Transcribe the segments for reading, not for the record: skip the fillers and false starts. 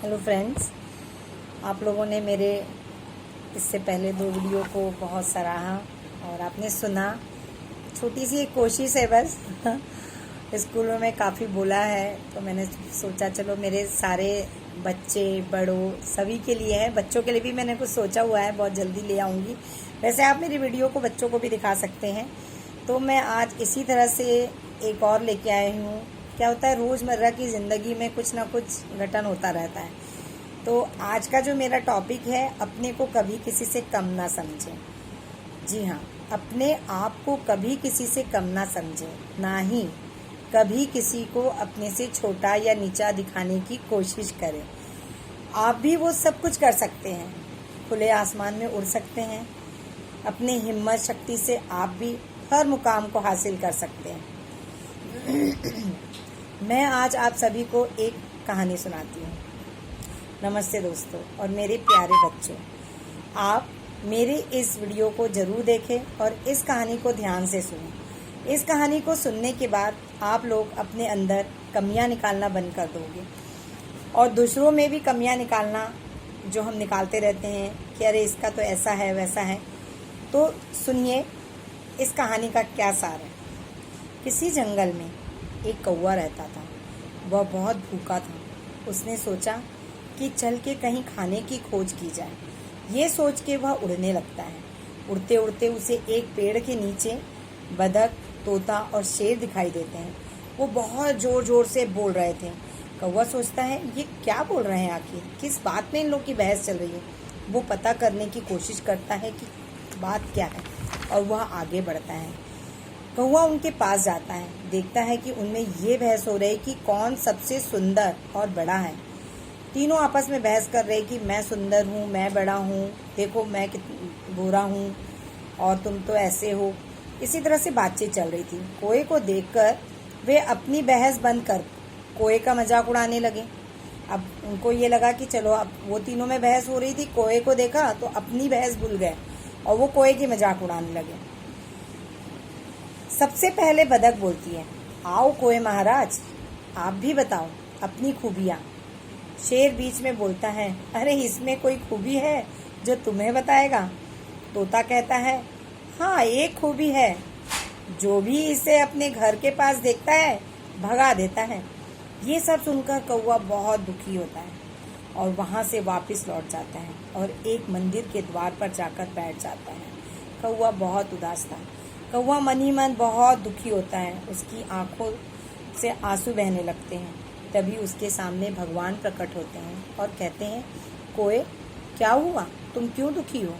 Hello friends, आप लोगों ने मेरे इससे पहले 2 वीडियो को बहुत सराहा और आपने सुना। छोटी सी एक कोशिश है बस। स्कूलों में काफ़ी बोला है तो मैंने सोचा चलो मेरे सारे बच्चे बड़ों सभी के लिए है। बच्चों के लिए भी मैंने कुछ सोचा हुआ है, बहुत जल्दी ले आऊँगी। वैसे आप मेरी वीडियो को बच्चों को भी दिखा सकते हैं। तो मैं आज इसी तरह से एक और लेके आई हूँ। क्या होता है, रोज़मर्रा की ज़िंदगी में कुछ ना कुछ घटन होता रहता है। तो आज का जो मेरा टॉपिक है, अपने को कभी किसी से कम ना समझें। जी हाँ, अपने आप को कभी किसी से कम ना समझें, ना ही कभी किसी को अपने से छोटा या नीचा दिखाने की कोशिश करें। आप भी वो सब कुछ कर सकते हैं, खुले आसमान में उड़ सकते हैं। अपनी हिम्मत शक्ति से आप भी हर मुकाम को हासिल कर सकते हैं। मैं आज आप सभी को एक कहानी सुनाती हूँ। नमस्ते दोस्तों और मेरे प्यारे बच्चों, आप मेरे इस वीडियो को ज़रूर देखें और इस कहानी को ध्यान से सुनें। इस कहानी को सुनने के बाद आप लोग अपने अंदर कमियां निकालना बंद कर दोगे और दूसरों में भी कमियां निकालना, जो हम निकालते रहते हैं कि अरे इसका तो ऐसा है वैसा है। तो सुनिए इस कहानी का क्या सार है। किसी जंगल में एक कौवा रहता था। वह बहुत भूखा था। उसने सोचा कि चल के कहीं खाने की खोज की जाए। ये सोच के वह उड़ने लगता है। उड़ते उड़ते उसे एक पेड़ के नीचे बतख, तोता और शेर दिखाई देते हैं। वो बहुत जोर जोर से बोल रहे थे। कौवा सोचता है ये क्या बोल रहे हैं, आखिर किस बात में इन लोग की बहस चल रही है। वो पता करने की कोशिश करता है कि बात क्या है और वह आगे बढ़ता है। कौवा उनके पास जाता है, देखता है कि उनमें ये बहस हो रही कि कौन सबसे सुंदर और बड़ा है। तीनों आपस में बहस कर रहे कि मैं सुंदर हूँ, मैं बड़ा हूँ, देखो मैं गोरा हूँ और तुम तो ऐसे हो। इसी तरह से बातचीत चल रही थी। कोए को देखकर वे अपनी बहस बंद कर कोए का मजाक उड़ाने लगे। अब उनको ये लगा कि चलो, अब वो तीनों में बहस हो रही थी, कोए को देखा तो अपनी बहस भूल गए और वो कोए की मजाक उड़ाने लगे। सबसे पहले बतख बोलती है, आओ कोए महाराज, आप भी बताओ अपनी खूबियाँ। शेर बीच में बोलता है, अरे इसमें कोई खूबी है जो तुम्हें बताएगा। तोता कहता है, हाँ एक खूबी है, जो भी इसे अपने घर के पास देखता है भगा देता है। ये सब सुनकर कौवा बहुत दुखी होता है और वहाँ से वापस लौट जाता है और एक मंदिर के द्वार पर जाकर बैठ जाता है। कौवा बहुत उदास था। कौवा मन ही मन बहुत दुखी होता है। उसकी आंखों से आंसू बहने लगते हैं। तभी उसके सामने भगवान प्रकट होते हैं और कहते हैं, कोए क्या हुआ, तुम क्यों दुखी हो।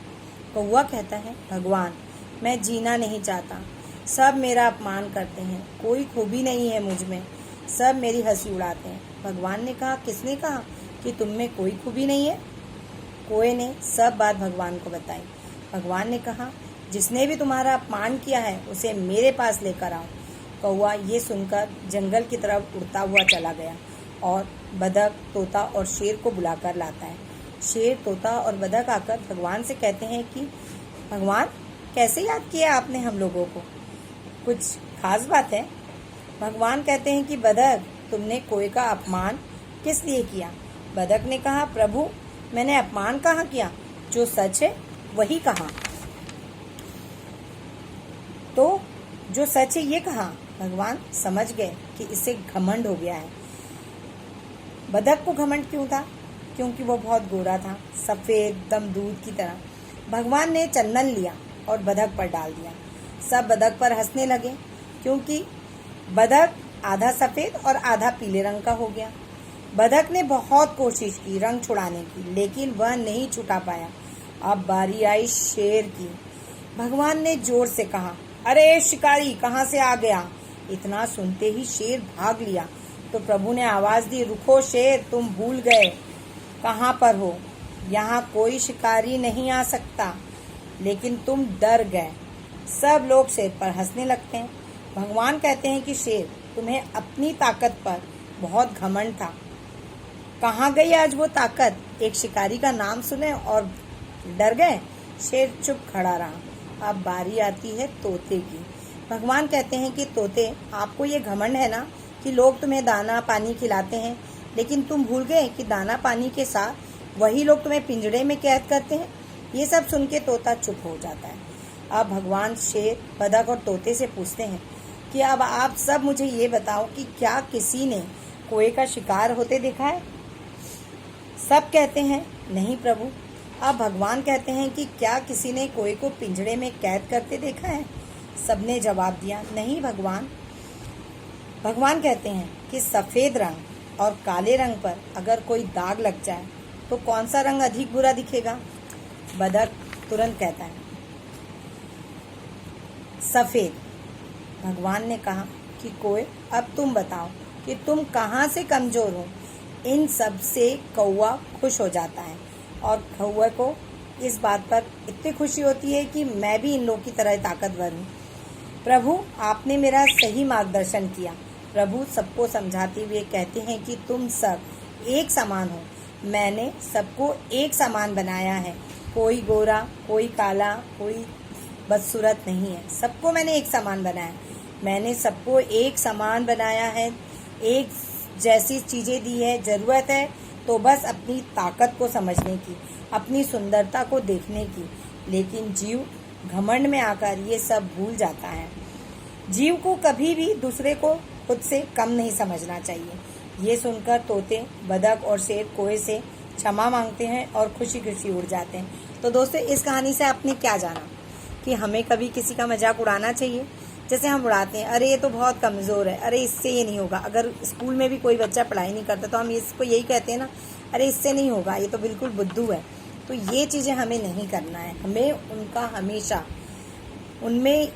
कौवा कहता है, भगवान मैं जीना नहीं चाहता, सब मेरा अपमान करते हैं, कोई खूबी नहीं है मुझ में, सब मेरी हंसी उड़ाते हैं। भगवान ने कहा, किसने कहा कि तुम में कोई खूबी नहीं है। कोए ने सब बात भगवान को बताई। भगवान ने कहा, जिसने भी तुम्हारा अपमान किया है उसे मेरे पास लेकर आओ। कौवा ये सुनकर जंगल की तरफ उड़ता हुआ चला गया और बतख, तोता और शेर को बुलाकर लाता है। शेर, तोता और बतख आकर भगवान से कहते हैं कि भगवान कैसे याद किया आपने हम लोगों को, कुछ खास बात है। भगवान कहते हैं कि बतख, तुमने कोए का अपमान किस लिए किया। बतख ने कहा, प्रभु मैंने अपमान कहाँ किया, जो सच है वही कहा। तो जो सच है ये कहा। भगवान समझ गए कि इसे घमंड हो गया है। बतख को घमंड क्यों था, क्योंकि वो बहुत गोरा था, सफ़ेद दम दूध की तरह। भगवान ने चंदन लिया और बतख पर डाल दिया। सब बतख पर हंसने लगे क्योंकि बतख आधा सफ़ेद और आधा पीले रंग का हो गया। बतख ने बहुत कोशिश की रंग छुड़ाने की, लेकिन वह नहीं छुटा पाया। अब बारी आई शेर की। भगवान ने जोर से कहा, अरे शिकारी कहाँ से आ गया। इतना सुनते ही शेर भाग लिया। तो प्रभु ने आवाज दी, रुको शेर, तुम भूल गए कहाँ पर हो, यहाँ कोई शिकारी नहीं आ सकता। लेकिन तुम डर गए। सब लोग शेर पर हंसने लगते हैं। भगवान कहते हैं कि शेर, तुम्हें अपनी ताकत पर बहुत घमंड था, कहाँ गई आज वो ताकत। एक शिकारी का नाम सुने और डर गए। शेर चुप खड़ा रहा। अब बारी आती है तोते की। भगवान कहते हैं कि तोते, आपको ये घमंड है ना कि लोग तुम्हें दाना पानी खिलाते हैं, लेकिन तुम भूल गए कि दाना पानी के साथ वही लोग तुम्हें पिंजड़े में कैद करते हैं। ये सब सुन के तोता चुप हो जाता है। अब भगवान शेर, बतख और तोते से पूछते हैं कि अब आप सब मुझे ये बताओ कि क्या किसी ने कोए का शिकार होते देखा है? सब कहते हैं नहीं प्रभु। अब भगवान कहते हैं कि क्या किसी ने कोए को पिंजड़े में कैद करते देखा है? सबने जवाब दिया नहीं भगवान। भगवान कहते हैं कि सफ़ेद रंग और काले रंग पर अगर कोई दाग लग जाए तो कौन सा रंग अधिक बुरा दिखेगा? बतख तुरंत कहता है सफ़ेद। भगवान ने कहा कि कोए, अब तुम बताओ कि तुम कहाँ से कमज़ोर हो? इन सब से कौवा खुश हो जाता है और कौवे को इस बात पर इतनी खुशी होती है कि मैं भी इन लोगों की तरह ताकतवर हूँ। प्रभु, आपने मेरा सही मार्गदर्शन किया। प्रभु सबको समझाते हुए कहते हैं कि तुम सब एक समान हो। मैंने सबको एक समान बनाया है। कोई गोरा, कोई काला, कोई बदसूरत नहीं है। सबको मैंने एक समान बनाया। मैंने सबको एक समान बनाया है, एक जैसी चीज़ें दी है। ज़रूरत है तो बस अपनी ताकत को समझने की, अपनी सुंदरता को देखने की। लेकिन जीव घमंड में आकर ये सब भूल जाता है। जीव को कभी भी दूसरे को खुद से कम नहीं समझना चाहिए। ये सुनकर तोते, बतख और शेर कोए से क्षमा मांगते हैं और खुशी खुशी उड़ जाते हैं। तो दोस्तों, इस कहानी से आपने क्या जाना कि हमें कभी किसी का मजाक उड़ाना चाहिए। जैसे हम उड़ाते हैं, अरे ये तो बहुत कमज़ोर है, अरे इससे ये नहीं होगा। अगर स्कूल में भी कोई बच्चा पढ़ाई नहीं करता तो हम इसको यही कहते हैं ना, अरे इससे नहीं होगा, ये तो बिल्कुल बुद्धू है। तो ये चीज़ें हमें नहीं करना है। हमें उनका हमेशा उनमें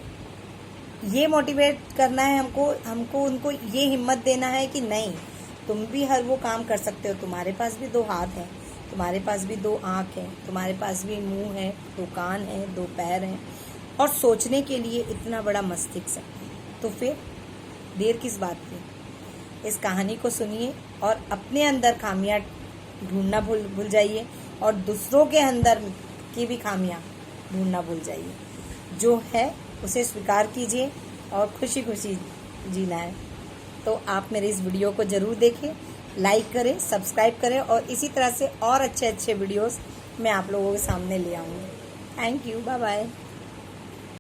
ये मोटिवेट करना है। हमको उनको ये हिम्मत देना है कि नहीं, तुम भी हर वो काम कर सकते हो। तुम्हारे पास भी 2 हाथ हैं, तुम्हारे पास भी 2 आँख हैं, तुम्हारे पास भी मुंह है, 2 कान हैं, 2 पैर हैं और सोचने के लिए इतना बड़ा मस्तिष्क है। तो फिर देर किस बात की? इस कहानी को सुनिए और अपने अंदर खामियां ढूंढना भूल जाइए और दूसरों के अंदर की भी खामियां ढूंढना भूल जाइए। जो है उसे स्वीकार कीजिए और खुशी खुशी जीना है। तो आप मेरे इस वीडियो को ज़रूर देखें, लाइक करें, सब्सक्राइब करें और इसी तरह से और अच्छे अच्छे वीडियोस मैं आप लोगों के सामने ले आऊँगी। Thank you, bye bye.